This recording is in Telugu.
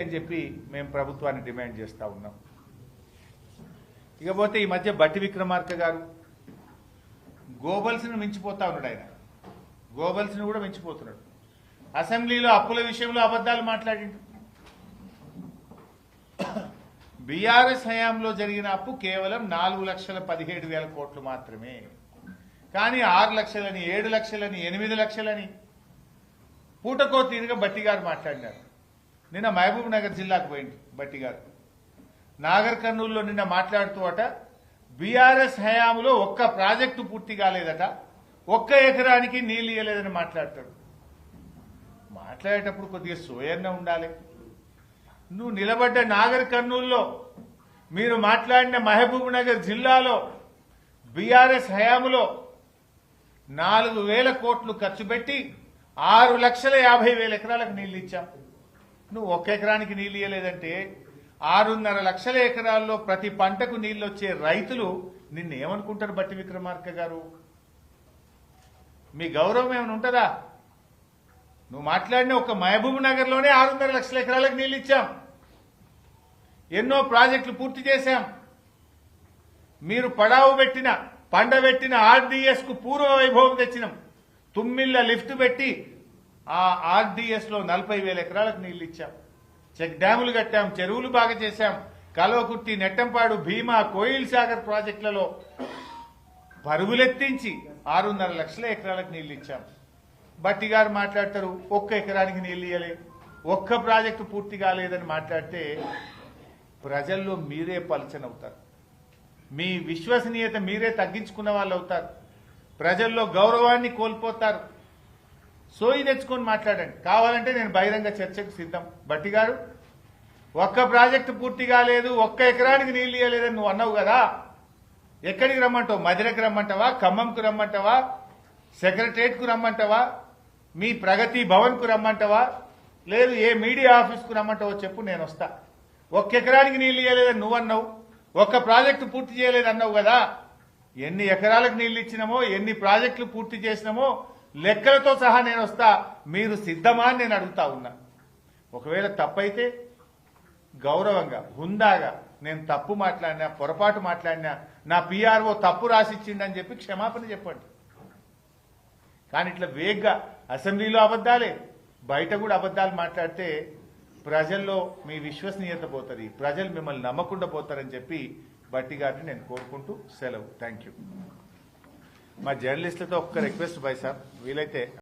అని చెప్పి మేము ప్రభుత్వాన్ని డిమాండ్ చేస్తా ఉన్నాం. ఇకపోతే ఈ మధ్య బట్టి విక్రమార్క గారు గోబల్స్ను మించిపోతా ఉన్నాడు. ఆయన గోబల్స్ను కూడా మించిపోతున్నాడు. అసెంబ్లీలో అప్పుల విషయంలో అబద్ధాలు మాట్లాడిండు. బీఆర్ఎస్ హయాంలో జరిగిన అప్పు కేవలం 4,17,000 కోట్లు మాత్రమే. కానీ 6 లక్షలని 7 లక్షలని 8 లక్షలని పూటకో తీరుగా బట్టి గారు మాట్లాడినారు. నిన్న మహబూబ్ నగర్ జిల్లాకు పోయింది బట్టి గారు. నాగర్ కర్నూలులో నిన్న మాట్లాడుతూ అట బీఆర్ఎస్ హయాంలో ఒక్క ప్రాజెక్టు పూర్తి కాలేదట, ఒక్క ఎకరానికి నీళ్లు ఇయ్యలేదని మాట్లాడతాడు. మాట్లాడేటప్పుడు కొద్దిగా సోయన్న ఉండాలి. నువ్వు నిలబడ్డ నాగర్ కర్నూలులో, మీరు మాట్లాడిన మహబూబ్ నగర్ జిల్లాలో బీఆర్ఎస్ హయాంలో 4,000 కోట్లు ఖర్చు పెట్టి 6,50,000 ఎకరాలకు నీళ్లు ఇచ్చాం. నువ్వు ఒక్క ఎకరానికి నీళ్లు ఇయ్యలేదంటే 6.5 లక్షల ఎకరాల్లో ప్రతి పంటకు నీళ్లు వచ్చే రైతులు నిన్నేమనుకుంటారు? బట్టి విక్రమార్క గారు, మీ గౌరవం ఏమైనా ఉంటుందా? నువ్వు మాట్లాడిన ఒక మహబూబ్ నగర్ లోనే 6.5 లక్షల ఎకరాలకు నీళ్లు ఇచ్చాం. ఎన్నో ప్రాజెక్టులు పూర్తి చేశాం. మీరు పడావు పెట్టిన పండబెట్టిన ఆర్డీఎస్ కు పూర్వ వైభవం తెచ్చినాం. తుమ్మిళ్ల లిఫ్ట్ పెట్టి ఆ ఆర్డీఎస్ లో 40,000 ఎకరాలకు నీళ్లు ఇచ్చాం. చెక్ డ్యాములు కట్టాం, చెరువులు బాగా చేశాం. కల్వకుర్తి, నెట్టంపాడు, భీమా, కోయిల్ సాగర్ ప్రాజెక్టులలో పరుగులెత్తించి 6.5 లక్షల ఎకరాలకు నీళ్లు ఇచ్చాం. బట్టి గారు మాట్లాడతారు ఒక్క ఎకరానికి నీళ్లు ఇయ్యలే, ఒక్క ప్రాజెక్టు పూర్తి కాలేదని మాట్లాడితే ప్రజల్లో మీరే పలచనవుతారు. మీ విశ్వసనీయత మీరే తగ్గించుకున్న వాళ్ళు అవుతారు. ప్రజల్లో గౌరవాన్ని కోల్పోతారు. సోయి తెచ్చుకొని మాట్లాడండి. కావాలంటే నేను బహిరంగ చర్చకు సిద్ధం. బట్టి గారు, ఒక్క ప్రాజెక్టు పూర్తి కాలేదు, ఒక్క ఎకరానికి నీళ్లు ఇయ్యలేదని నువ్వు అన్నావు కదా, ఎక్కడికి రమ్మంటావు? మధిరకు రమ్మంటావా? ఖమ్మంకు రమ్మంటావా? సెక్రటరేట్కు రమ్మంటావా? మీ ప్రగతి భవన్కు రమ్మంటావా? లేదు ఏ మీడియా ఆఫీస్కు రమ్మంటావో చెప్పు, నేను వస్తా. ఒక్క ఎకరానికి నీళ్లు ఇయ్యలేదని నువ్వు అన్నావు, ఒక్క ప్రాజెక్టు పూర్తి చేయలేదన్నావు కదా. ఎన్ని ఎకరాలకు నీళ్లు ఇచ్చినామో, ఎన్ని ప్రాజెక్టులు పూర్తి చేసినామో లెక్కలతో సహా నేను వస్తా. మీరు సిద్ధమా అని నేను అడుగుతా ఉన్నా. ఒకవేళ తప్పైతే గౌరవంగా, హుందాగా, నేను తప్పు మాట్లాడినా, పొరపాటు మాట్లాడినా, నా పీఆర్ఓ తప్పు రాసిచ్చిండని చెప్పి క్షమాపణ చెప్పండి. కానీ ఇట్లా వేగ్గా అసెంబ్లీలో అబద్దాలే, బయట కూడా అబద్దాలు మాట్లాడితే ప్రజల్లో మీ విశ్వసనీయత పోతుంది, ప్రజలు మిమ్మల్ని నమ్మకుండా పోతారని చెప్పి బట్టి గారిని నేను కోరుకుంటూ సెలవు. Thank you. మా జర్నలిస్టులతో ఒక్క రిక్వెస్ట్ బాయ్ సార్, వీలైతే